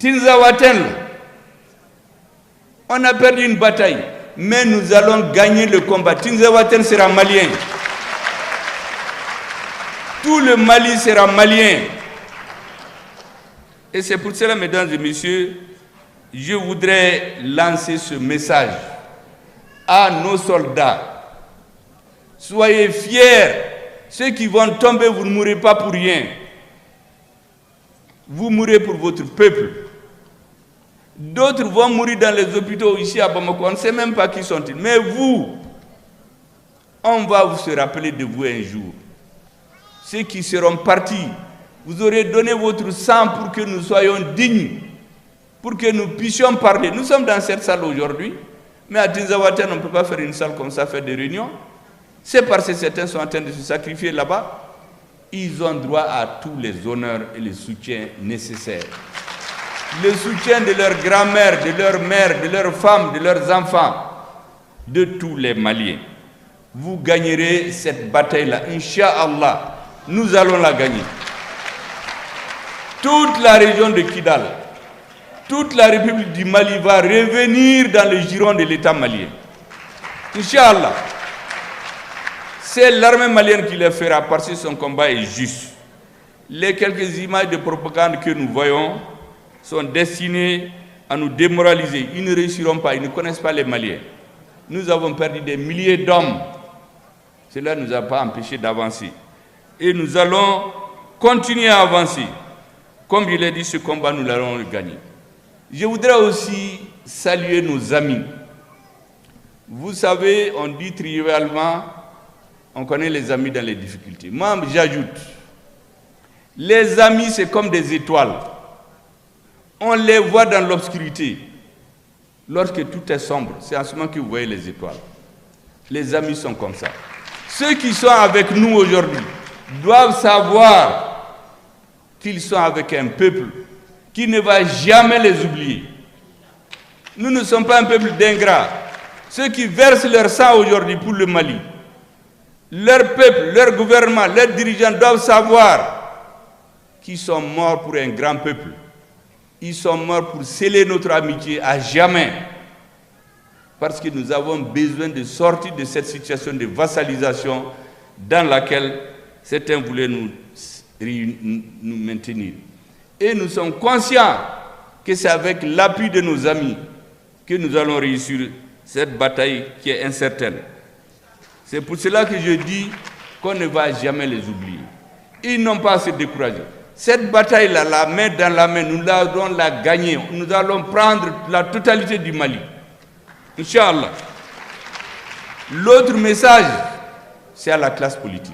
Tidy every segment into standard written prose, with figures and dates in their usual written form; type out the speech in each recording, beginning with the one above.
Tinzawaten, on a perdu une bataille, mais nous allons gagner le combat. Tinzawaten sera malien. Tout le Mali sera malien. Et c'est pour cela, mesdames et messieurs, je voudrais lancer ce message à nos soldats. Soyez fiers. Ceux qui vont tomber, vous ne mourrez pas pour rien. Vous mourrez pour votre peuple. D'autres vont mourir dans les hôpitaux ici à Bamako. On ne sait même pas qui sont-ils. Mais vous, on va vous se rappeler de vous un jour. Ceux qui seront partis, vous aurez donné votre sang pour que nous soyons dignes, pour que nous puissions parler. Nous sommes dans cette salle aujourd'hui, mais à Tinzawaten, on ne peut pas faire une salle comme ça, faire des réunions. C'est parce que certains sont en train de se sacrifier là-bas. Ils ont droit à tous les honneurs et les soutiens nécessaires. Le soutien de leur grand-mère, de leur mère, de leurs femmes, de leurs enfants, de tous les Maliens. Vous gagnerez cette bataille-là, Inch'Allah. Nous allons la gagner. Toute la région de Kidal, toute la République du Mali va revenir dans le giron de l'État malien. Inch'Allah. C'est l'armée malienne qui le fera parce que son combat est juste. Les quelques images de propagande que nous voyons sont destinées à nous démoraliser. Ils ne réussiront pas, ils ne connaissent pas les Maliens. Nous avons perdu des milliers d'hommes. Cela ne nous a pas empêchés d'avancer. Et nous allons continuer à avancer. Comme je l'ai dit, ce combat, nous allons le gagner. Je voudrais aussi saluer nos amis. Vous savez, on dit trivialement, on connaît les amis dans les difficultés. Moi, j'ajoute, les amis, c'est comme des étoiles. On les voit dans l'obscurité. Lorsque tout est sombre, c'est en ce moment que vous voyez les étoiles. Les amis sont comme ça. Ceux qui sont avec nous aujourd'hui doivent savoir qu'ils sont avec un peuple qui ne va jamais les oublier. Nous ne sommes pas un peuple d'ingrats. Ceux qui versent leur sang aujourd'hui pour le Mali, leur peuple, leur gouvernement, leurs dirigeants doivent savoir qu'ils sont morts pour un grand peuple. Ils sont morts pour sceller notre amitié à jamais. Parce que nous avons besoin de sortir de cette situation de vassalisation dans laquelle certains voulaient nous maintenir. Et nous sommes conscients que c'est avec l'appui de nos amis que nous allons réussir cette bataille qui est incertaine. C'est pour cela que je dis qu'on ne va jamais les oublier. Ils n'ont pas à se décourager. Cette bataille-là, la main dans la main, nous allons la gagner. Nous allons prendre la totalité du Mali. Inch'Allah. L'autre message, c'est à la classe politique.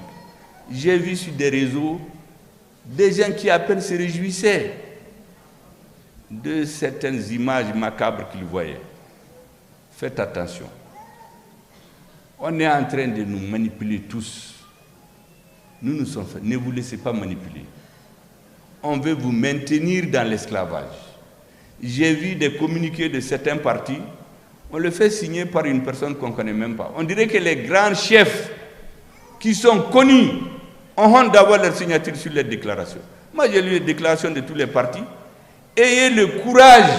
J'ai vu sur des réseaux des gens qui à peine se réjouissaient de certaines images macabres qu'ils voyaient. Faites attention. On est en train de nous manipuler tous. Nous nous sommes faits. Ne vous laissez pas manipuler. On veut vous maintenir dans l'esclavage. J'ai vu des communiqués de certains partis. On le fait signer par une personne qu'on ne connaît même pas. On dirait que les grands chefs qui sont connus ont honte d'avoir leur signature sur les déclarations. Moi, j'ai lu les déclarations de tous les partis. Ayez le courage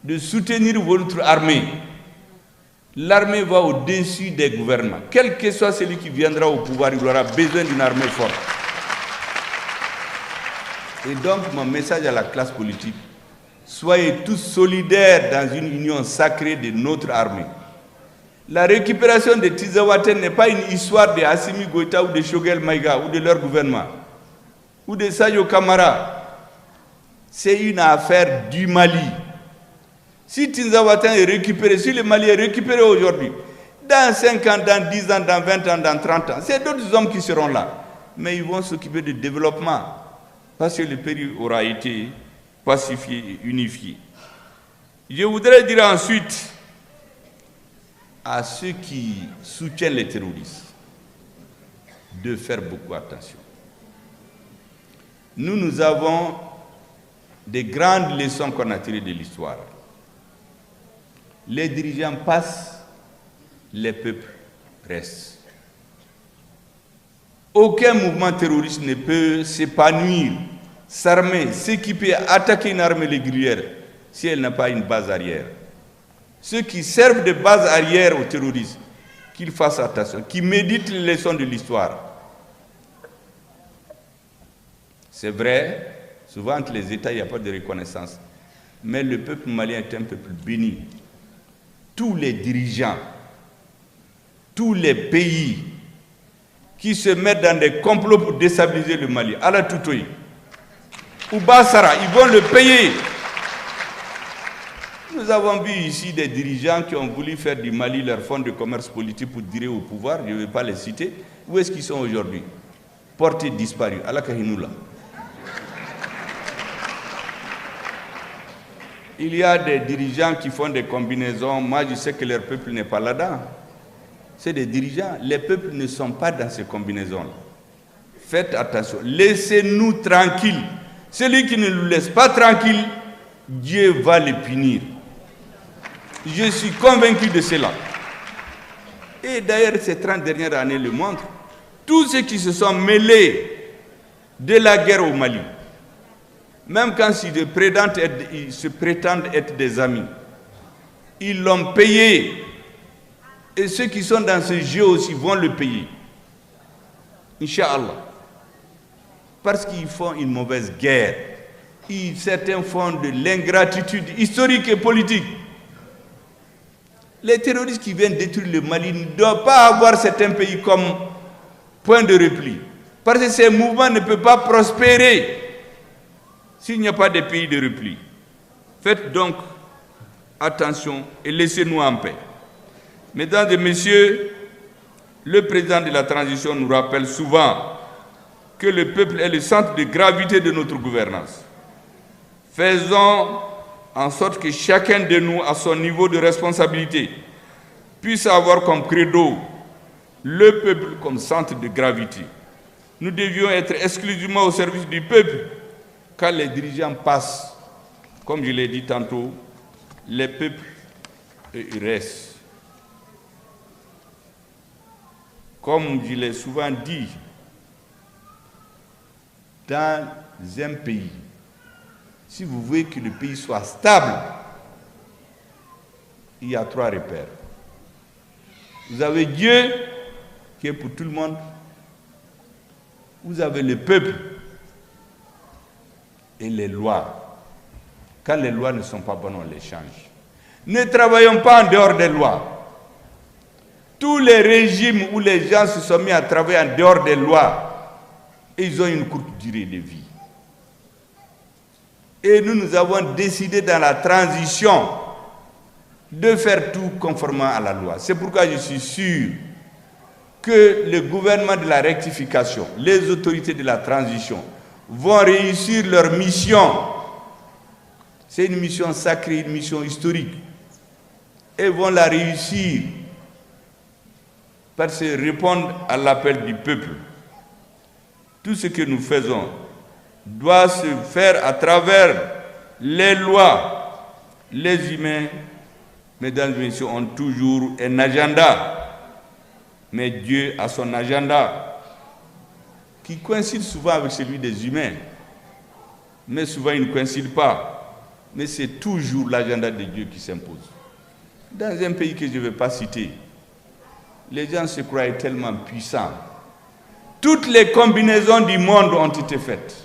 de soutenir votre armée. L'armée va au-dessus des gouvernements. Quel que soit celui qui viendra au pouvoir, il aura besoin d'une armée forte. Et donc, mon message à la classe politique, soyez tous solidaires dans une union sacrée de notre armée. La récupération de Tinzawaten n'est pas une histoire de Assimi Goïta ou de Choguel Maïga ou de leur gouvernement, ou de Sayo Kamara. C'est une affaire du Mali. Si Tinzawaten est récupéré, si le Mali est récupéré aujourd'hui, dans 5 ans, dans 10 ans, dans 20 ans, dans 30 ans, c'est d'autres hommes qui seront là. Mais ils vont s'occuper du développement. Parce que le pays aura été pacifié et unifié. Je voudrais dire ensuite à ceux qui soutiennent les terroristes de faire beaucoup attention. Nous avons des grandes leçons qu'on a tirées de l'histoire. Les dirigeants passent, les peuples restent. Aucun mouvement terroriste ne peut s'épanouir s'armer, s'équiper, attaquer une armée régulière si elle n'a pas une base arrière. Ceux qui servent de base arrière aux terroristes, qu'ils fassent attention, qu'ils méditent les leçons de l'histoire. C'est vrai, souvent entre les États, il n'y a pas de reconnaissance. Mais le peuple malien est un peuple béni. Tous les dirigeants, tous les pays qui se mettent dans des complots pour déstabiliser le Mali, à la Toutoui, ou Bassara, ils vont le payer. Nous avons vu ici des dirigeants qui ont voulu faire du Mali leur fonds de commerce politique pour tirer au pouvoir, je ne vais pas les citer. Où est-ce qu'ils sont aujourd'hui? Portés disparus, à la Kahinoula. Il y a des dirigeants qui font des combinaisons. Moi, je sais que leur peuple n'est pas là-dedans. C'est des dirigeants. Les peuples ne sont pas dans ces combinaisons-là. Faites attention. Laissez-nous tranquilles. Celui qui ne nous laisse pas tranquilles, Dieu va le punir. Je suis convaincu de cela. Et d'ailleurs, ces 30 dernières années le montrent. Tous ceux qui se sont mêlés de la guerre au Mali, même quand ils se prétendent être des amis, ils l'ont payé. Et ceux qui sont dans ce jeu aussi vont le payer. Inch'Allah. Parce qu'ils font une mauvaise guerre. Certains font de l'ingratitude historique et politique. Les terroristes qui viennent détruire le Mali ne doivent pas avoir certains pays comme point de repli. Parce que ces mouvements ne peuvent pas prospérer s'il n'y a pas de pays de repli. Faites donc attention et laissez-nous en paix. Mesdames et messieurs, le président de la transition nous rappelle souvent que le peuple est le centre de gravité de notre gouvernance. Faisons en sorte que chacun de nous, à son niveau de responsabilité, puisse avoir comme credo le peuple comme centre de gravité. Nous devions être exclusivement au service du peuple. Quand les dirigeants passent, comme je l'ai dit tantôt, les peuples, ils restent. Comme je l'ai souvent dit, dans un pays, si vous voulez que le pays soit stable, il y a 3 repères. Vous avez Dieu, qui est pour tout le monde. Vous avez le peuple et les lois. Quand les lois ne sont pas bonnes, on les change. Ne travaillons pas en dehors des lois. Tous les régimes où les gens se sont mis à travailler en dehors des lois, ils ont une courte durée de vie. Et nous avons décidé dans la transition de faire tout conformément à la loi. C'est pourquoi je suis sûr que le gouvernement de la rectification, les autorités de la transition vont réussir leur mission. C'est une mission sacrée, une mission historique. Et vont la réussir parce que répondre à l'appel du peuple. Tout ce que nous faisons doit se faire à travers les lois. Les humains, mesdames et messieurs, ont toujours un agenda. Mais Dieu a son agenda qui coïncide souvent avec celui des humains. Mais souvent il ne coïncide pas. Mais c'est toujours l'agenda de Dieu qui s'impose. Dans un pays que je ne vais pas citer, les gens se croyaient tellement puissants. Toutes les combinaisons du monde ont été faites.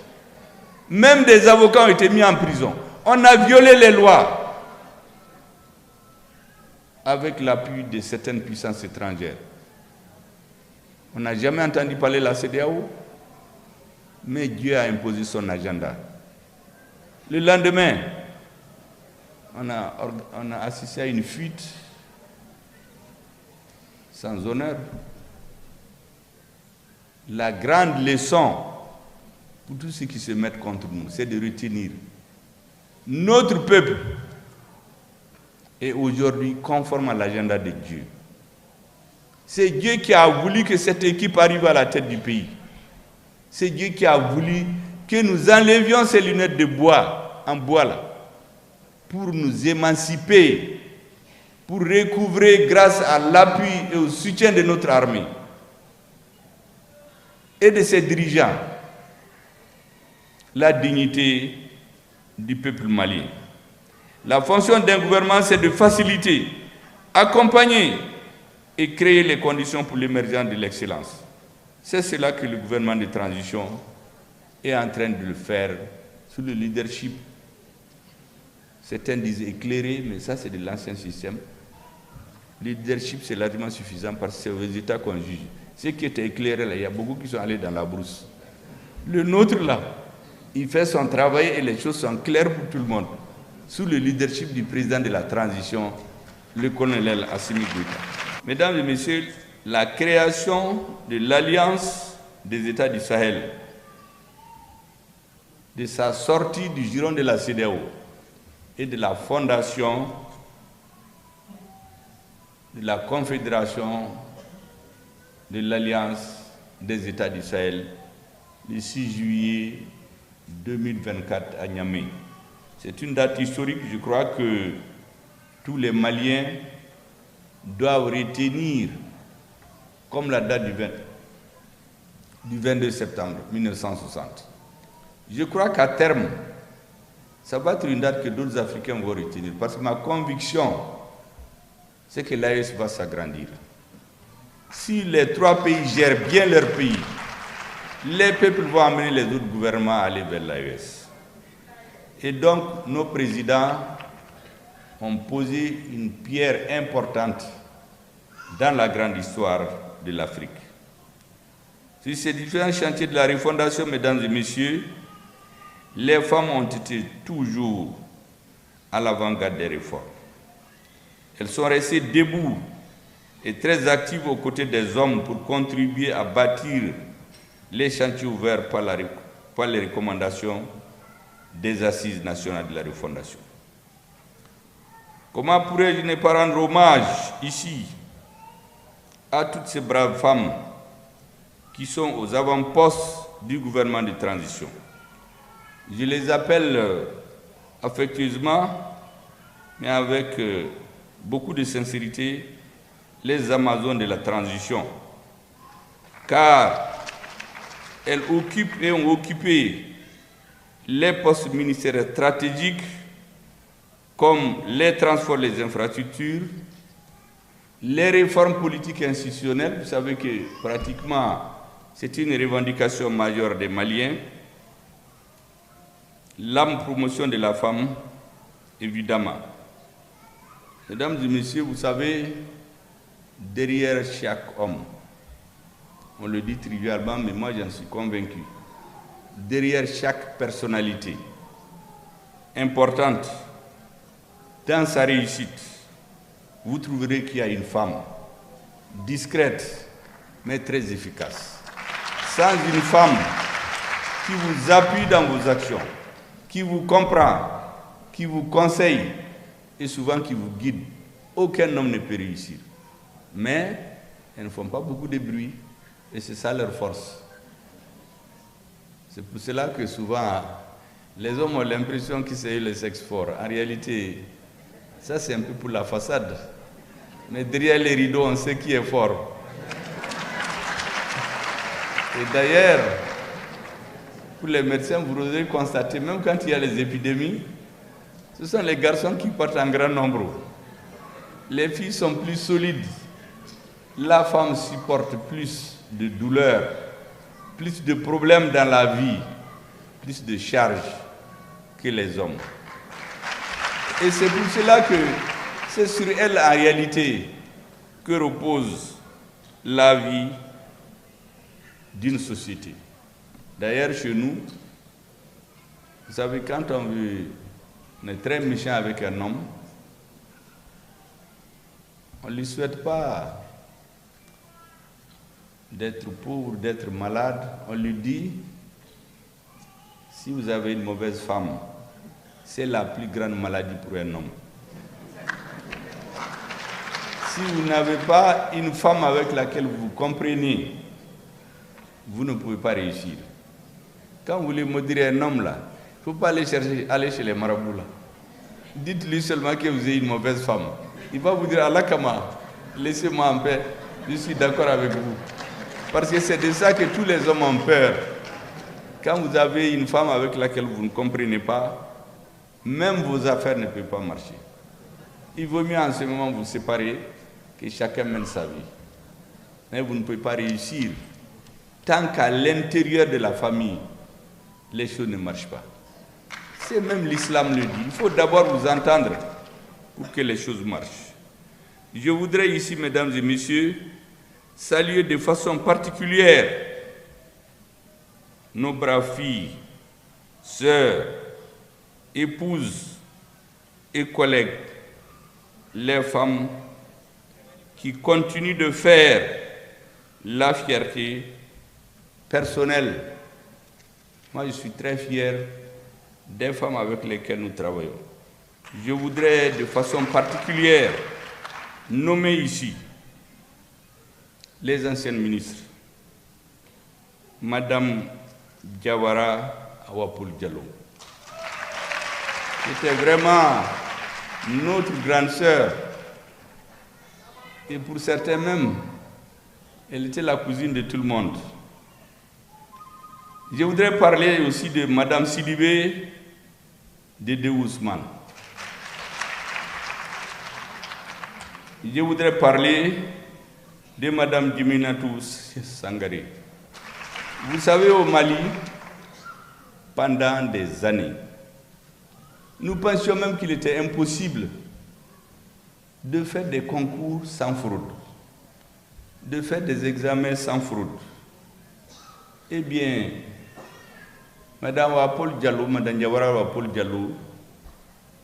Même des avocats ont été mis en prison. On a violé les lois avec l'appui de certaines puissances étrangères. On n'a jamais entendu parler de la CEDEAO, mais Dieu a imposé son agenda. Le lendemain, on a assisté à une fuite sans honneur. La grande leçon pour tous ceux qui se mettent contre nous, c'est de retenir notre peuple est aujourd'hui conforme à l'agenda de Dieu. C'est Dieu qui a voulu que cette équipe arrive à la tête du pays. C'est Dieu qui a voulu que nous enlevions ces lunettes de bois, en bois là, pour nous émanciper, pour recouvrer grâce à l'appui et au soutien de notre armée et de ses dirigeants. la dignité du peuple malien. La fonction d'un gouvernement, c'est de faciliter, accompagner et créer les conditions pour l'émergence de l'excellence. C'est cela que le gouvernement de transition est en train de le faire sous le leadership. Certains disent éclairé, mais ça c'est de l'ancien système. Le leadership c'est largement suffisant parce que c'est aux résultats qu'on juge. Ceux qui étaient éclairés là, il y a beaucoup qui sont allés dans la brousse. Le nôtre là, il fait son travail et les choses sont claires pour tout le monde. Sous le leadership du président de la transition, le colonel Assimi Goïta. Mesdames et messieurs, la création de l'Alliance des États du Sahel, de sa sortie du giron de la CEDEAO et de la fondation de la Confédération de l'Alliance des États du Sahel le 6 juillet 2024 à Niamey. C'est une date historique, je crois que tous les Maliens doivent retenir comme la date du 22 septembre 1960. Je crois qu'à terme, ça va être une date que d'autres Africains vont retenir, parce que ma conviction, c'est que l'AES va s'agrandir. Si les trois pays gèrent bien leur pays, les peuples vont amener les autres gouvernements à aller vers l'AES. Et donc, nos présidents ont posé une pierre importante dans la grande histoire de l'Afrique. Sur ces différents chantiers de la refondation, mesdames et messieurs, les femmes ont été toujours à l'avant-garde des réformes. Elles sont restées debout et très actives aux côtés des hommes pour contribuer à bâtir les chantiers ouverts par les recommandations des Assises nationales de la refondation. Comment pourrais-je ne pas rendre hommage ici à toutes ces braves femmes qui sont aux avant-postes du gouvernement de transition? Je les appelle affectueusement, mais avec beaucoup de sincérité, les Amazones de la transition, car elles occupent et ont occupé les postes ministériels stratégiques comme les transports, les infrastructures, les réformes politiques et institutionnelles. Vous savez que pratiquement c'est une revendication majeure des Maliens. La promotion de la femme, évidemment. Mesdames et messieurs, vous savez, derrière chaque homme, on le dit trivialement, mais moi j'en suis convaincu, derrière chaque personnalité importante dans sa réussite, vous trouverez qu'il y a une femme discrète, mais très efficace. Sans une femme qui vous appuie dans vos actions, qui vous comprend, qui vous conseille et souvent qui vous guide, aucun homme ne peut réussir. Mais elles ne font pas beaucoup de bruit et c'est ça leur force. C'est pour cela que souvent les hommes ont l'impression que c'est le sexe fort. En réalité, ça c'est un peu pour la façade. Mais derrière les rideaux, on sait qui est fort. Et d'ailleurs, pour les médecins, vous aurez constaté, même quand il y a les épidémies, ce sont les garçons qui partent en grand nombre. Les filles sont plus solides. La femme supporte plus de douleurs, plus de problèmes dans la vie, plus de charges que les hommes. Et c'est pour cela que c'est sur elle en réalité que repose la vie d'une société. D'ailleurs, chez nous, vous savez, quand on est très méchant avec un homme, on ne lui souhaite pas d'être pauvre, d'être malade. On lui dit, si vous avez une mauvaise femme, c'est la plus grande maladie pour un homme. Si vous n'avez pas une femme avec laquelle vous comprenez, vous ne pouvez pas réussir. Quand vous voulez modérer un homme là, il ne faut pas aller chez les marabouts là. Dites-lui seulement que vous avez une mauvaise femme. Il va vous dire, Allah Kama, laissez-moi en paix, je suis d'accord avec vous. Parce que c'est de ça que tous les hommes ont peur. Quand vous avez une femme avec laquelle vous ne comprenez pas, même vos affaires ne peuvent pas marcher. Il vaut mieux en ce moment vous séparer, que chacun mène sa vie. Mais vous ne pouvez pas réussir tant qu'à l'intérieur de la famille, les choses ne marchent pas. C'est même l'islam le dit. Il faut d'abord vous entendre pour que les choses marchent. Je voudrais ici, mesdames et messieurs, saluer de façon particulière nos braves filles, sœurs, épouses et collègues, les femmes qui continuent de faire la fierté personnelle. Moi, je suis très fier des femmes avec lesquelles nous travaillons. Je voudrais de façon particulière nommer ici les anciennes ministres, Madame Diawara Awa-Paul Diallo, qui était vraiment notre grande sœur, et pour certains même, elle était la cousine de tout le monde. Je voudrais parler aussi de Madame Sidibé Dédé Ousmane. Je voudrais parler de Madame Djiminatou Sangaré. Vous savez, au Mali, pendant des années, nous pensions même qu'il était impossible de faire des concours sans fraude, de faire des examens sans fraude. Eh bien, Madame Awa-Paul Diallo, Madame Diawara Awa-Paul Diallo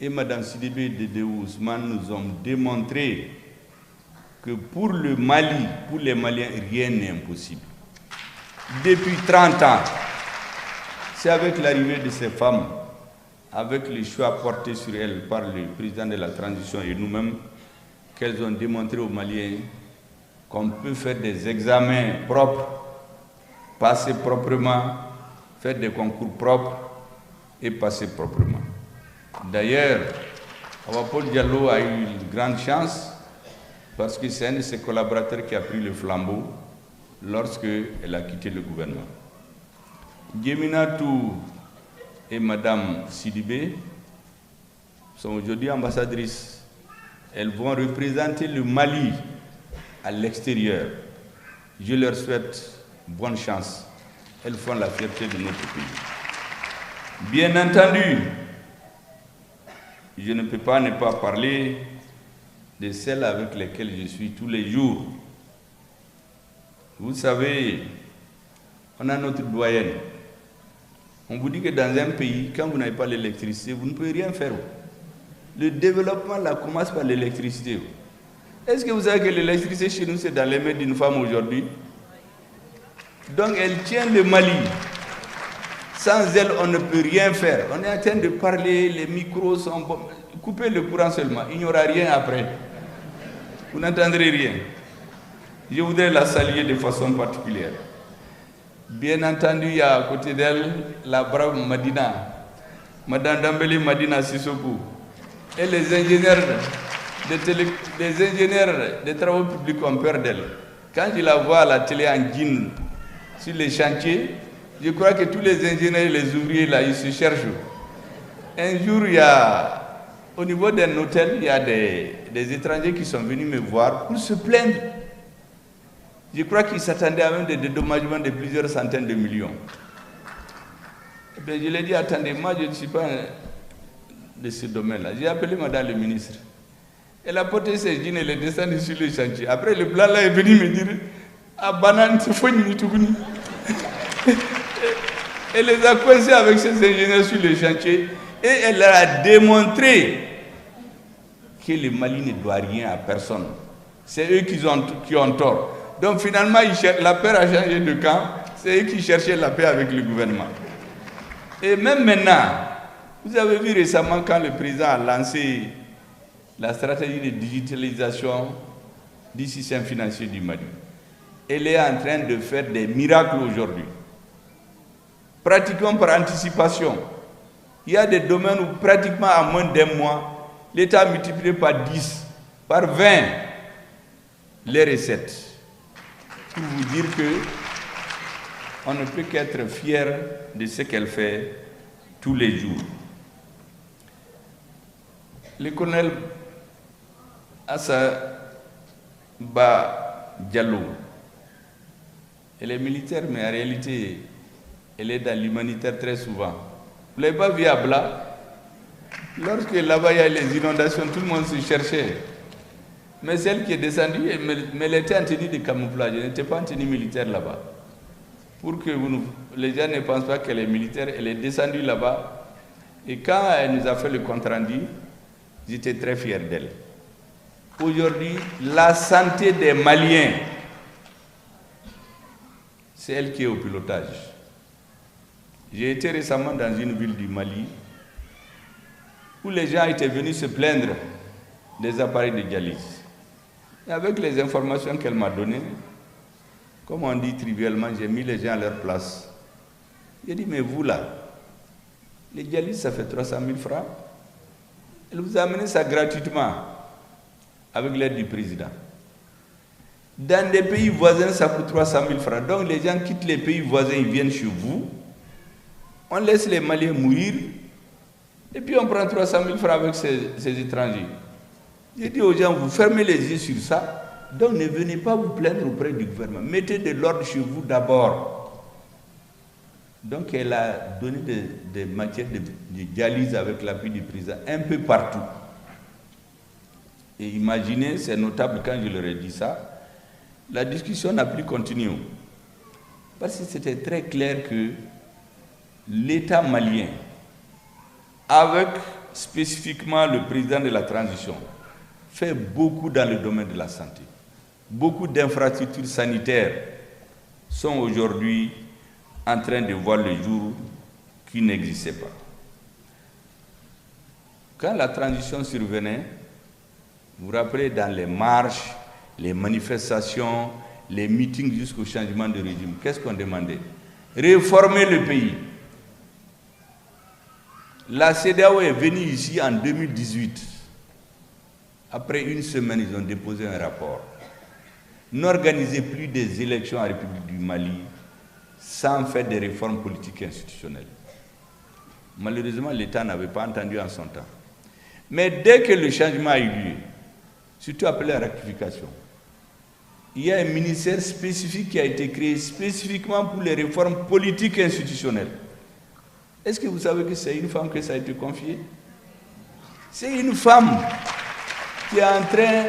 et Madame Sidibé Dédé Ousmane nous ont démontré que pour le Mali, pour les Maliens, rien n'est impossible. Depuis 30 ans, c'est avec l'arrivée de ces femmes, avec les choix portés sur elles par le président de la transition et nous-mêmes, qu'elles ont démontré aux Maliens qu'on peut faire des examens propres, passer proprement, faire des concours propres et passer proprement. D'ailleurs, Awa-Paul Diallo a eu une grande chance parce que c'est un de ses collaborateurs qui a pris le flambeau lorsqu'elle a quitté le gouvernement. Djiminatou et Madame Sidibé sont aujourd'hui ambassadrices. Elles vont représenter le Mali à l'extérieur. Je leur souhaite bonne chance. Elles font la fierté de notre pays. Bien entendu, je ne peux pas ne pas parler de celles avec lesquelles je suis tous les jours. Vous savez, on a notre doyenne. On vous dit que dans un pays, quand vous n'avez pas l'électricité, vous ne pouvez rien faire. Le développement là commence par l'électricité. Est-ce que vous savez que l'électricité chez nous, c'est dans les mains d'une femme aujourd'hui? Donc elle tient le Mali. Sans elle, on ne peut rien faire. On est en train de parler, les micros sont bons. Coupez le courant seulement, il n'y aura rien après. Vous n'entendrez rien. Je voudrais la saluer de façon particulière. Bien entendu, il y a à côté d'elle la brave Madina, Madame Dambélé Madina Sissoko, et les ingénieurs des travaux publics ont peur d'elle. Quand je la vois à la télé en jean sur les chantiers, je crois que tous les ingénieurs et les ouvriers là, ils se cherchent. Un jour, il y a, au niveau d'un hôtel, il y a des étrangers qui sont venus me voir pour se plaindre. Je crois qu'ils s'attendaient à même des dédommagements de plusieurs centaines de millions. Et bien, je leur ai dit, attendez, moi je ne suis pas de ce domaine-là. J'ai appelé Madame le ministre. Elle a porté ses jeans et elle est descendue sur le chantier. Après, le blanc là est venu me dire, ah, banane, c'est fou, Elle les a coincés avec ses ingénieurs sur le chantier et elle leur a démontré que le Mali ne doit rien à personne. C'est eux qui ont tort. Donc finalement, la paix a changé de camp. C'est eux qui cherchaient la paix avec le gouvernement. Et même maintenant, vous avez vu récemment quand le président a lancé la stratégie de digitalisation du système financier du Mali. Elle est en train de faire des miracles aujourd'hui. Pratiquement par anticipation. Il y a des domaines où pratiquement à moins d'un mois, l'État a multiplié par 10, par 20 les recettes. Pour vous dire que on ne peut qu'être fier de ce qu'elle fait tous les jours. Le colonel Assa Ba Diallo, elle est militaire, mais en réalité, elle est dans l'humanitaire très souvent. Vous ne l'avez pas vu à Bla? Lorsque là-bas il y a les inondations, tout le monde se cherchait. Mais celle qui est descendue, mais elle était en tenue de camouflage, elle n'était pas en tenue militaire là-bas. Pour que les gens ne pensent pas qu'elle est militaire, elle est descendue là-bas. Et quand elle nous a fait le compte rendu, j'étais très fier d'elle. Aujourd'hui, la santé des Maliens, c'est elle qui est au pilotage. J'ai été récemment dans une ville du Mali où les gens étaient venus se plaindre des appareils de dialyse. Et avec les informations qu'elle m'a données, comme on dit trivialement, j'ai mis les gens à leur place. J'ai dit, mais vous là, les dialyses, ça fait 300 000 francs. Elle vous a amené ça gratuitement, avec l'aide du président. Dans des pays voisins, ça coûte 300 000 francs. Donc les gens quittent les pays voisins, ils viennent chez vous. On laisse les Maliens mourir. Et puis on prend 300 000 francs avec ces étrangers. J'ai dit aux gens, vous fermez les yeux sur ça. Donc ne venez pas vous plaindre auprès du gouvernement. Mettez de l'ordre chez vous d'abord. Donc elle a donné des matières de dialyse avec l'appui du président un peu partout. Et imaginez, c'est notable quand je leur ai dit ça, la discussion n'a plus continué. Parce que c'était très clair que l'État malien, avec spécifiquement le président de la transition, fait beaucoup dans le domaine de la santé. Beaucoup d'infrastructures sanitaires sont aujourd'hui en train de voir le jour qui n'existait pas. Quand la transition survenait, vous vous rappelez, dans les marches, les manifestations, les meetings jusqu'au changement de régime, qu'est-ce qu'on demandait? Réformer le pays. La CEDEAO est venue ici en 2018. Après une semaine, ils ont déposé un rapport. N'organisez plus des élections en République du Mali sans faire des réformes politiques et institutionnelles. Malheureusement, l'État n'avait pas entendu en son temps. Mais dès que le changement a eu lieu, surtout après la rectification, il y a un ministère spécifique qui a été créé spécifiquement pour les réformes politiques et institutionnelles. Est-ce que vous savez que c'est une femme que ça a été confié? C'est une femme qui est en train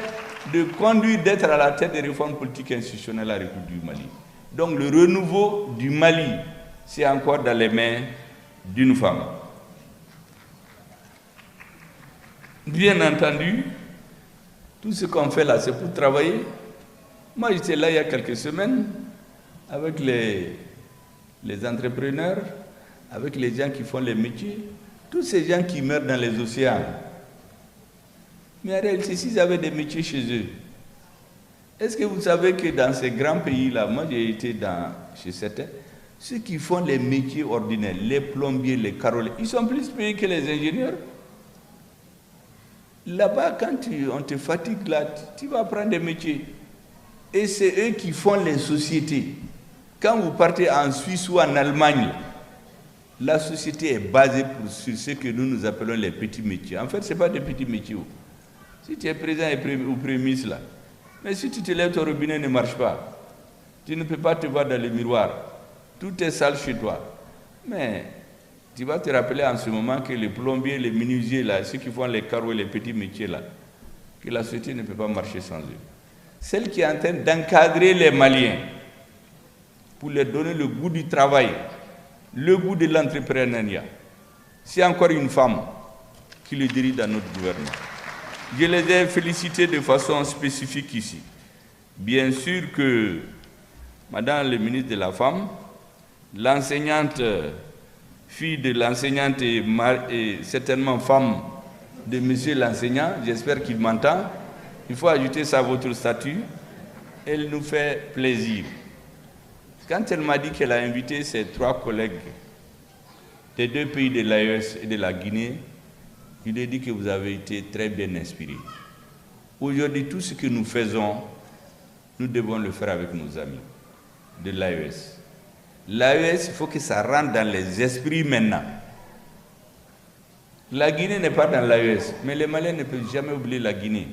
de conduire, d'être à la tête des réformes politiques et institutionnelles à la République du Mali. Donc le renouveau du Mali, c'est encore dans les mains d'une femme. Bien entendu, tout ce qu'on fait là, c'est pour travailler. Moi, j'étais là il y a quelques semaines avec les entrepreneurs, avec les gens qui font les métiers, tous ces gens qui meurent dans les océans. Mais en réalité, s'ils avaient des métiers chez eux, est-ce que vous savez que dans ces grands pays-là, moi j'ai été chez certains, ceux qui font les métiers ordinaires, les plombiers, les caroliers, ils sont plus payés que les ingénieurs. Là-bas, quand on te fatigue, là, tu vas apprendre des métiers. Et c'est eux qui font les sociétés. Quand vous partez en Suisse ou en Allemagne, la société est basée sur ce que nous appelons les petits métiers. En fait, ce n'est pas des petits métiers. Si tu es président ou premier ministre là, mais si tu te lèves, ton robinet ne marche pas. Tu ne peux pas te voir dans le miroir. Tout est sale chez toi. Mais tu vas te rappeler en ce moment que les plombiers, les menuisiers, là, ceux qui font les carreaux et les petits métiers, là, que la société ne peut pas marcher sans eux. Celle qui est en train d'encadrer les Maliens pour leur donner le goût du travail, le goût de l'entrepreneuriat, c'est encore une femme qui le dirige dans notre gouvernement. Je les ai félicités de façon spécifique ici. Bien sûr que Madame le ministre de la Femme, l'enseignante, fille de l'enseignante et certainement femme de monsieur l'enseignant, j'espère qu'il m'entend, il faut ajouter ça à votre statut, elle nous fait plaisir. Quand elle m'a dit qu'elle a invité ses 3 collègues des 2 pays de l'AES et de la Guinée, je lui ai dit que vous avez été très bien inspirés. Aujourd'hui, tout ce que nous faisons, nous devons le faire avec nos amis de l'AES. L'AES, il faut que ça rentre dans les esprits maintenant. La Guinée n'est pas dans l'AES, mais les Maliens ne peuvent jamais oublier la Guinée.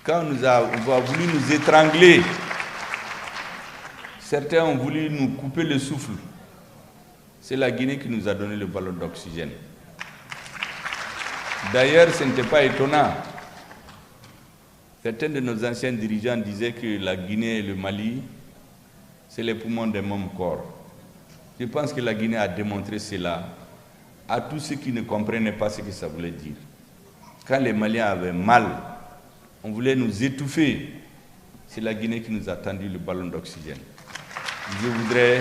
Quand on a voulu nous étrangler, certains ont voulu nous couper le souffle. C'est la Guinée qui nous a donné le ballon d'oxygène. D'ailleurs, ce n'était pas étonnant. Certains de nos anciens dirigeants disaient que la Guinée et le Mali, c'est les poumons d'un même corps. Je pense que la Guinée a démontré cela à tous ceux qui ne comprenaient pas ce que ça voulait dire. Quand les Maliens avaient mal, on voulait nous étouffer. C'est la Guinée qui nous a tendu le ballon d'oxygène. Je voudrais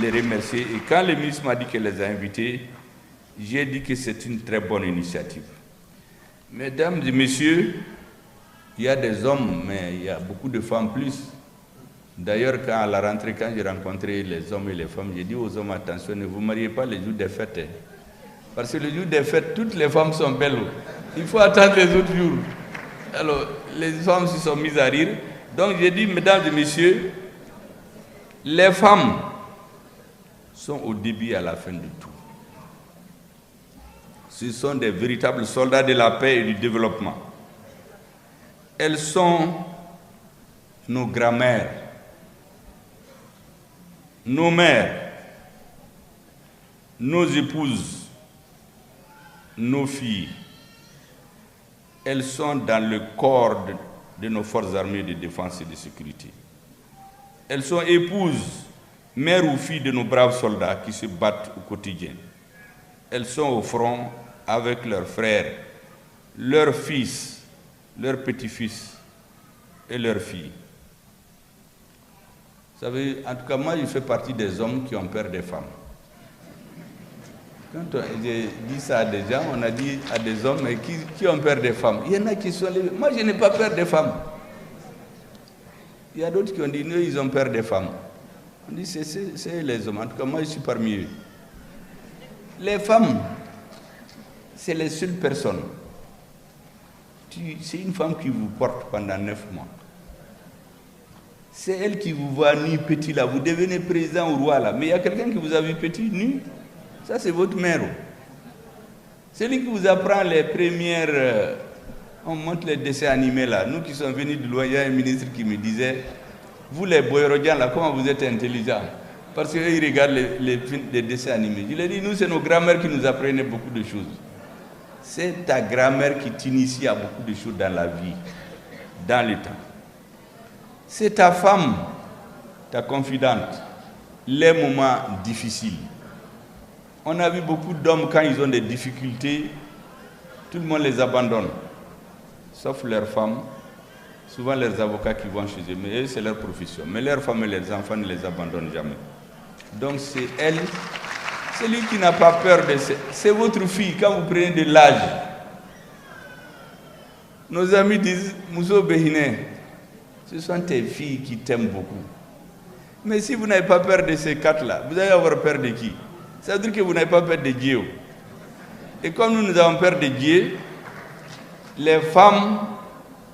les remercier. Et quand le ministre m'a dit qu'elle les a invités, j'ai dit que c'est une très bonne initiative. Mesdames et messieurs, il y a des hommes, mais il y a beaucoup de femmes plus. D'ailleurs, à la rentrée, quand j'ai rencontré les hommes et les femmes, j'ai dit aux hommes, attention, ne vous mariez pas les jours des fêtes. Parce que le jour des fêtes, toutes les femmes sont belles. Il faut attendre les autres jours. Alors, les femmes se sont mises à rire. Donc, j'ai dit, mesdames et messieurs, les femmes sont au début et à la fin de tout. Ce sont des véritables soldats de la paix et du développement. Elles sont nos grand-mères, nos mères, nos épouses, nos filles. Elles sont dans le corps de nos forces armées de défense et de sécurité. Elles sont épouses, mères ou filles de nos braves soldats qui se battent au quotidien. Elles sont au front avec leurs frères, leurs fils, leurs petits-fils et leurs filles. Vous savez, en tout cas, moi, je fais partie des hommes qui ont peur des femmes. Quand j'ai dit ça à des gens, on a dit à des hommes qui ont peur des femmes. Il y en a qui sont les... Moi, je n'ai pas peur des femmes. Il y a d'autres qui ont dit, non, ils ont peur des femmes. On dit, c'est les hommes. En tout cas, moi, je suis parmi eux. Les femmes, c'est les seules personnes. C'est une femme qui vous porte pendant 9 mois. C'est elle qui vous voit nu, petit là. Vous devenez président ou roi là. Mais il y a quelqu'un qui vous a vu petit, nu. Ça, c'est votre mère. C'est lui qui vous apprend les premières... on montre les dessins animés là. Nous qui sommes venus de loin, il y a un ministre qui me disait, vous les Boyorodiens là, comment vous êtes intelligents? Parce qu'ils regardent les dessins animés. Je leur ai dit, nous, c'est nos grand-mères qui nous apprenaient beaucoup de choses. C'est ta grand-mère qui t'initie à beaucoup de choses dans la vie, dans le temps. C'est ta femme, ta confidente, les moments difficiles. On a vu beaucoup d'hommes, quand ils ont des difficultés, tout le monde les abandonne, sauf leurs femmes, souvent leurs avocats qui vont chez eux, mais eux, c'est leur profession. Mais leurs femmes et leurs enfants ne les abandonnent jamais. Donc c'est elle, c'est lui qui n'a pas peur de... C'est votre fille, quand vous prenez de l'âge. Nos amis disent, Mousso Behine, ce sont tes filles qui t'aiment beaucoup. Mais si vous n'avez pas peur de ces 4-là, vous allez avoir peur de qui? Ça veut dire que vous n'avez pas peur de Dieu. Et comme nous avons peur de Dieu, les femmes,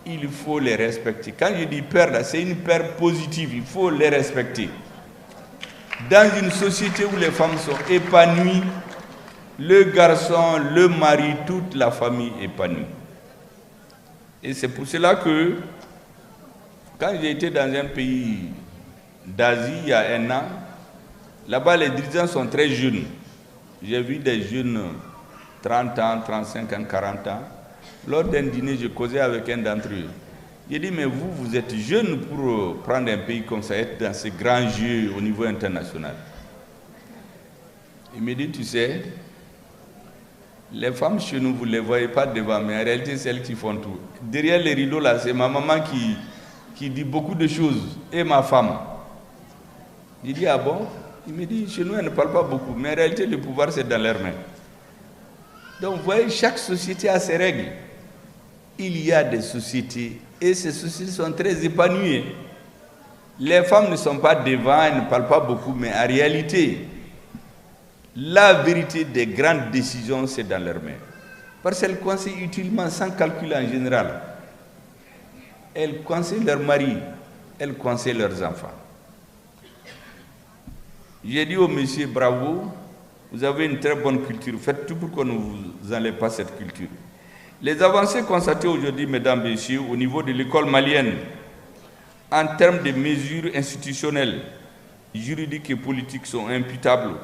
il faut les respecter. Quand je dis peur, c'est une peur positive, il faut les respecter. Dans une société où les femmes sont épanouies, le garçon, le mari, toute la famille épanouie. Et c'est pour cela que, quand j'ai été dans un pays d'Asie il y a 1 an, là-bas les dirigeants sont très jeunes. J'ai vu des jeunes 30 ans, 35 ans, 40 ans. Lors d'un dîner, je causais avec un d'entre eux. J'ai dit, mais vous êtes jeune pour prendre un pays comme ça, être dans ces grands jeux au niveau international. Il me dit, tu sais, les femmes chez nous, vous ne les voyez pas devant, mais en réalité, c'est elles qui font tout. Derrière les rideaux, là, c'est ma maman qui dit beaucoup de choses, et ma femme. J'ai dit, ah bon? Il me dit, chez nous, elles ne parlent pas beaucoup, mais en réalité, le pouvoir, c'est dans leurs mains. Donc, vous voyez, chaque société a ses règles. Il y a des sociétés, et ces sociétés sont très épanouies. Les femmes ne sont pas devant, elles ne parlent pas beaucoup, mais en réalité, la vérité des grandes décisions, c'est dans leurs mains. Parce qu'elles conseillent utilement, sans calcul en général. Elles conseillent leurs maris, elles conseillent leurs enfants. J'ai dit au monsieur, bravo, vous avez une très bonne culture. Faites tout pour qu'on ne vous enlève pas cette culture. Les avancées constatées aujourd'hui, mesdames et messieurs, au niveau de l'école malienne, en termes de mesures institutionnelles, juridiques et politiques, sont imputables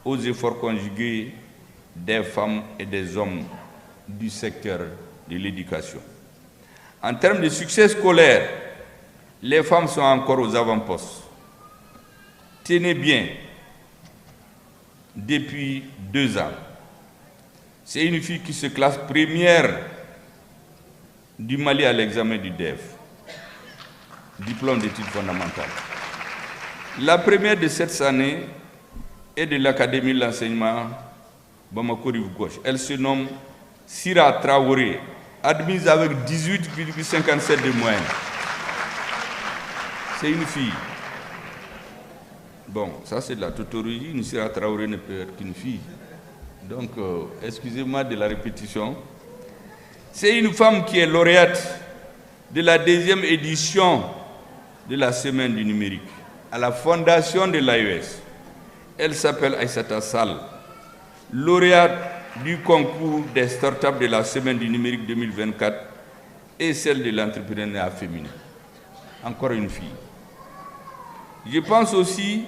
aux efforts conjugués des femmes et des hommes du secteur de l'éducation. En termes de succès scolaire, les femmes sont encore aux avant-postes. Tenez bien, depuis 2 ans, c'est une fille qui se classe première du Mali à l'examen du DEF, diplôme d'études fondamentales. La première de cette année est de l'Académie de l'enseignement Bamako-Rive-Gauche. Elle se nomme Sira Traoré, admise avec 18,57 de moyenne. C'est une fille. Bon, ça c'est de la tautologie, une Sira Traoré ne peut être qu'une fille. Donc, excusez-moi de la répétition. C'est une femme qui est lauréate de la 2e édition de la Semaine du numérique à la fondation de l'AES. Elle s'appelle Aïssata Sall, lauréate du concours des startups de la Semaine du numérique 2024 et celle de l'entrepreneuriat féminin. Encore une fille. Je pense aussi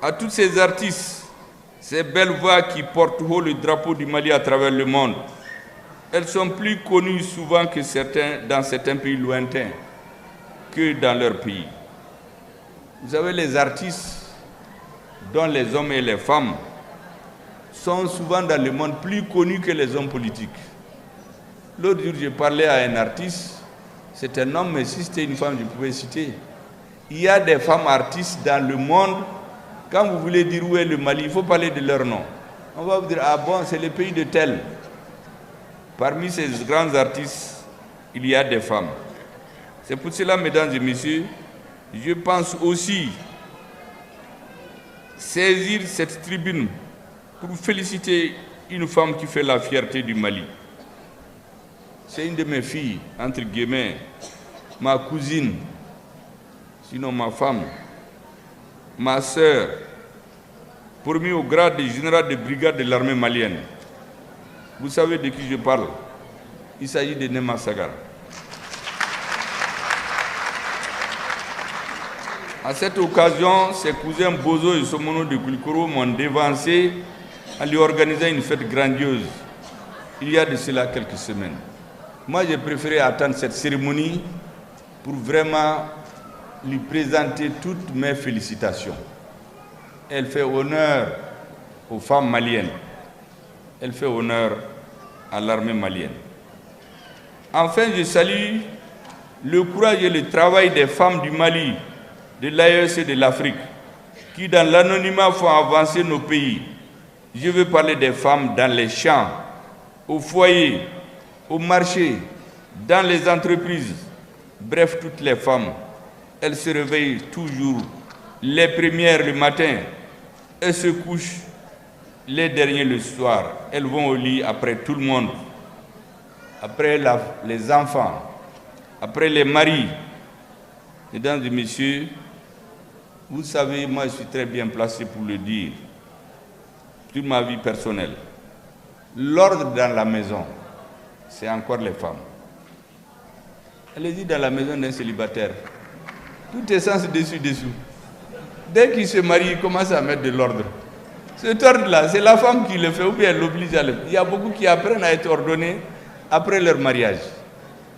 à tous ces artistes, ces belles voix qui portent haut le drapeau du Mali à travers le monde. Elles sont plus connues souvent que dans certains pays lointains que dans leur pays. Vous savez, les artistes, dont les hommes et les femmes, sont souvent dans le monde plus connus que les hommes politiques. L'autre jour, je parlais à un artiste, c'est un homme, mais si c'était une femme, je pouvais citer. Il y a des femmes artistes dans le monde. Quand vous voulez dire où est le Mali, il faut parler de leur nom. On va vous dire, ah bon, c'est le pays de tel. Parmi ces grands artistes, il y a des femmes. C'est pour cela, mesdames et messieurs, je pense aussi saisir cette tribune pour féliciter une femme qui fait la fierté du Mali. C'est une de mes filles, entre guillemets, ma cousine, sinon ma femme, ma sœur, promu au grade de général de brigade de l'armée malienne. Vous savez de qui je parle? Il s'agit de Nema Sagar. À cette occasion, ses cousins Bozo et Somono de Koulikoro m'ont dévancé en lui organisant une fête grandiose, il y a de cela quelques semaines. Moi, j'ai préféré attendre cette cérémonie pour vraiment lui présenter toutes mes félicitations. Elle fait honneur aux femmes maliennes. Elle fait honneur à l'armée malienne. Enfin, je salue le courage et le travail des femmes du Mali, de l'AES et de l'Afrique, qui dans l'anonymat font avancer nos pays. Je veux parler des femmes dans les champs, au foyer, au marché, dans les entreprises. Bref, toutes les femmes. Elles se réveillent toujours les premières le matin et se couchent les derniers le soir. Elles vont au lit après tout le monde, après les enfants, après les maris. Mesdames et messieurs, vous savez, moi je suis très bien placé pour le dire, toute ma vie personnelle. L'ordre dans la maison, c'est encore les femmes. Allez-y dans la maison d'un célibataire. Tout est sens dessus-dessous. Dès qu'il se marie, il commence à mettre de l'ordre. Cet ordre-là, c'est la femme qui le fait ou bien elle l'oblige à le faire. Il y a beaucoup qui apprennent à être ordonnés après leur mariage.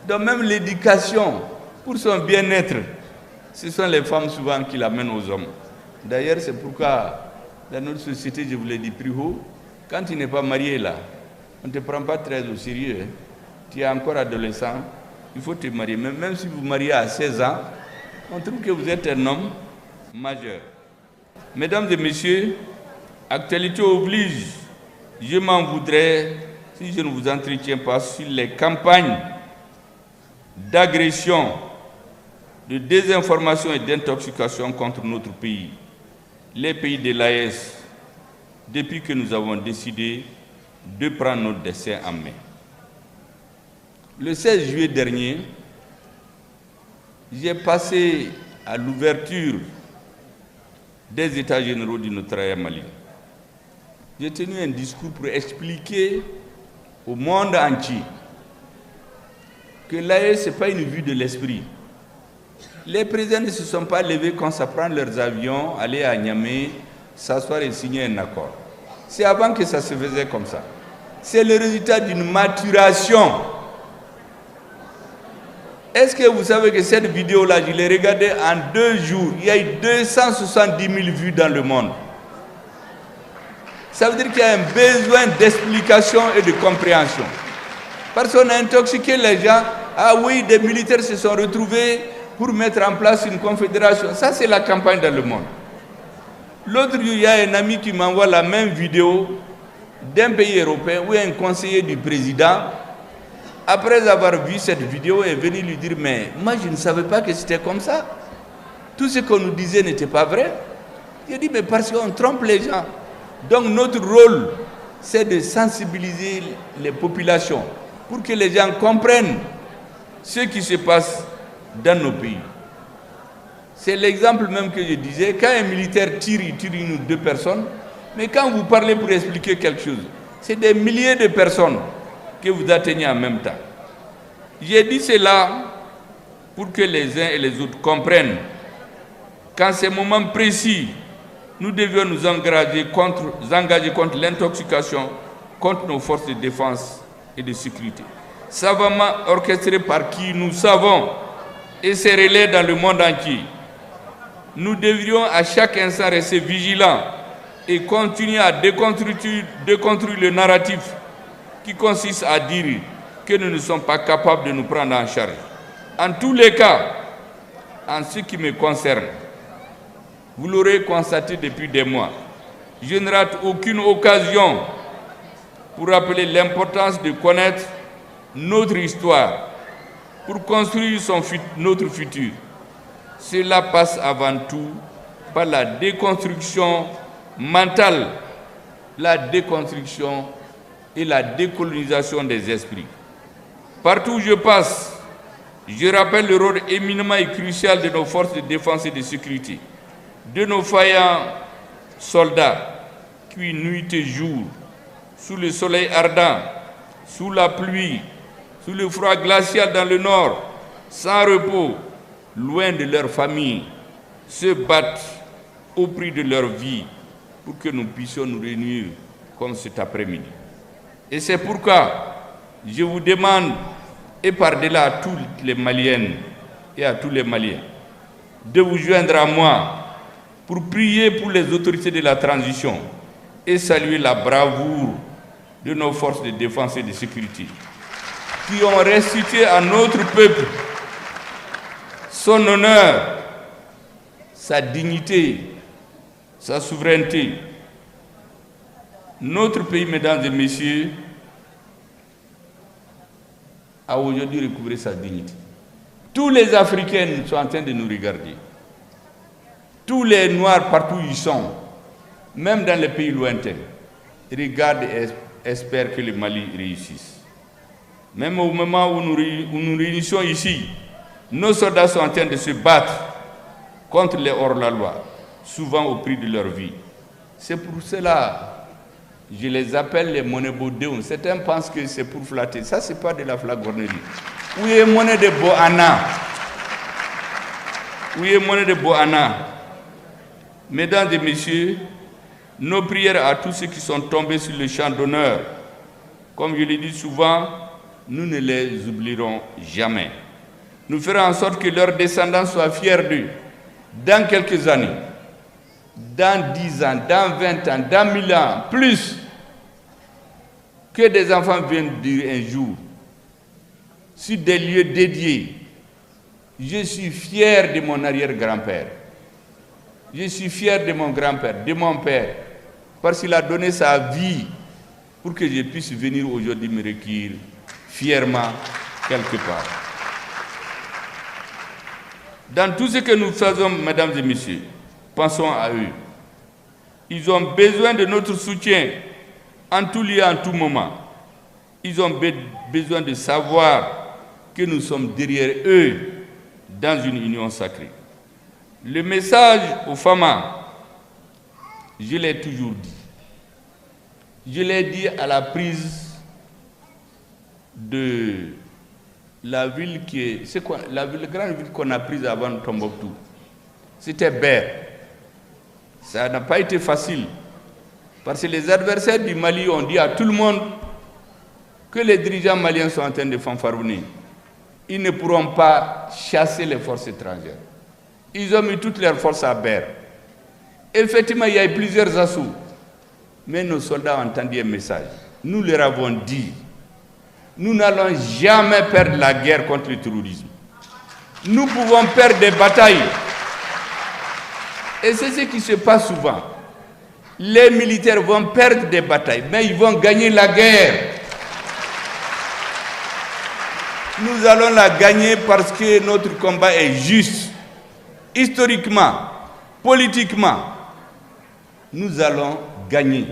Donc même l'éducation, pour son bien-être, ce sont les femmes souvent qui l'amènent aux hommes. D'ailleurs, c'est pourquoi dans notre société, je vous l'ai dit plus haut, quand tu n'es pas marié là, on ne te prend pas très au sérieux. Hein. Tu es encore adolescent, il faut te marier. Même si vous vous mariez à 16 ans, on trouve que vous êtes un homme majeur. Mesdames et messieurs, actualité oblige, je m'en voudrais si je ne vous entretiens pas sur les campagnes d'agression, de désinformation et d'intoxication contre notre pays, les pays de l'AES, depuis que nous avons décidé de prendre notre destin en main. Le 16 juillet dernier, j'ai passé à l'ouverture des États généraux du notre Mali. J'ai tenu un discours pour expliquer au monde entier que l'AE, ce n'est pas une vue de l'esprit. Les présidents ne se sont pas levés quand ça prend leurs avions, aller à Niamey, s'asseoir et signer un accord. C'est avant que ça se faisait comme ça. C'est le résultat d'une maturation. Est-ce que vous savez que cette vidéo-là, je l'ai regardée en 2 jours, il y a eu 270 000 vues dans le monde. Ça veut dire qu'il y a un besoin d'explication et de compréhension. Parce qu'on a intoxiqué les gens. Ah oui, des militaires se sont retrouvés pour mettre en place une confédération. Ça, c'est la campagne dans le monde. L'autre jour, il y a un ami qui m'envoie la même vidéo d'un pays européen où un conseiller du président, après avoir vu cette vidéo, est venu lui dire « Mais moi, je ne savais pas que c'était comme ça. Tout ce qu'on nous disait n'était pas vrai. » J'ai dit « Mais parce qu'on trompe les gens. » Donc notre rôle, c'est de sensibiliser les populations pour que les gens comprennent ce qui se passe dans nos pays. C'est l'exemple même que je disais, quand un militaire tire, il tire 1 ou 2 personnes, mais quand vous parlez pour expliquer quelque chose, c'est des milliers de personnes que vous atteignez en même temps. J'ai dit cela pour que les uns et les autres comprennent qu'en ces moments précis, nous devions nous engager contre l'intoxication, contre nos forces de défense et de sécurité. Savamment orchestré par qui nous savons et ses relais dans le monde entier. Nous devrions à chaque instant rester vigilants et continuer à déconstruire le narratif qui consiste à dire que nous ne sommes pas capables de nous prendre en charge. En tous les cas, en ce qui me concerne, vous l'aurez constaté depuis des mois, je ne rate aucune occasion pour rappeler l'importance de connaître notre histoire, pour construire notre futur. Cela passe avant tout par la déconstruction mentale, la déconstruction et la décolonisation des esprits. Partout où je passe, je rappelle le rôle éminemment et crucial de nos forces de défense et de sécurité, de nos vaillants soldats qui, nuit et jour, sous le soleil ardent, sous la pluie, sous le froid glacial dans le nord, sans repos, loin de leur famille, se battent au prix de leur vie pour que nous puissions nous réunir comme cet après-midi. Et c'est pourquoi je vous demande, et par-delà à toutes les Maliennes et à tous les Maliens, de vous joindre à moi pour prier pour les autorités de la transition et saluer la bravoure de nos forces de défense et de sécurité, qui ont restitué à notre peuple son honneur, sa dignité, sa souveraineté. Notre pays, mesdames et messieurs, a aujourd'hui recouvré sa dignité. Tous les Africains sont en train de nous regarder. Tous les Noirs, partout où ils sont, même dans les pays lointains, regardent et espèrent que le Mali réussisse. Même au moment où nous réunissons ici, nos soldats sont en train de se battre contre les hors-la-loi, souvent au prix de leur vie. C'est pour cela que je les appelle les monnaies Bodéon. Certains pensent que c'est pour flatter. Ça, ce n'est pas de la flagornerie. Où est monnaie de Boana? Où est monnaie de Boana? Mesdames et messieurs, nos prières à tous ceux qui sont tombés sur le champ d'honneur, comme je l'ai dit souvent, nous ne les oublierons jamais. Nous ferons en sorte que leurs descendants soient fiers d'eux dans quelques années, dans 10 ans, dans 20 ans, dans 1000 ans, plus, que des enfants viennent dire un jour, sur des lieux dédiés, je suis fier de mon arrière-grand-père. Je suis fier de mon grand-père, de mon père, parce qu'il a donné sa vie pour que je puisse venir aujourd'hui me recueillir fièrement quelque part. Dans tout ce que nous faisons, mesdames et messieurs, pensons à eux. Ils ont besoin de notre soutien en tout lieu, en tout moment. Ils ont besoin de savoir que nous sommes derrière eux dans une union sacrée. Le message aux femmes Je l'ai toujours dit. Je l'ai dit à la prise de la ville qui est... C'est quoi la grande ville qu'on a prise avant Tombouctou? C'était Ber. Ça n'a pas été facile. Parce que les adversaires du Mali ont dit à tout le monde que les dirigeants maliens sont en train de fanfaronner. Ils ne pourront pas chasser les forces étrangères. Ils ont mis toutes leurs forces à Ber. Effectivement, il y a eu plusieurs assauts. Mais nos soldats ont entendu un message. Nous leur avons dit, nous n'allons jamais perdre la guerre contre le terrorisme. Nous pouvons perdre des batailles. Et c'est ce qui se passe souvent. Les militaires vont perdre des batailles, mais ils vont gagner la guerre. Nous allons la gagner parce que notre combat est juste. Historiquement, politiquement, nous allons gagner.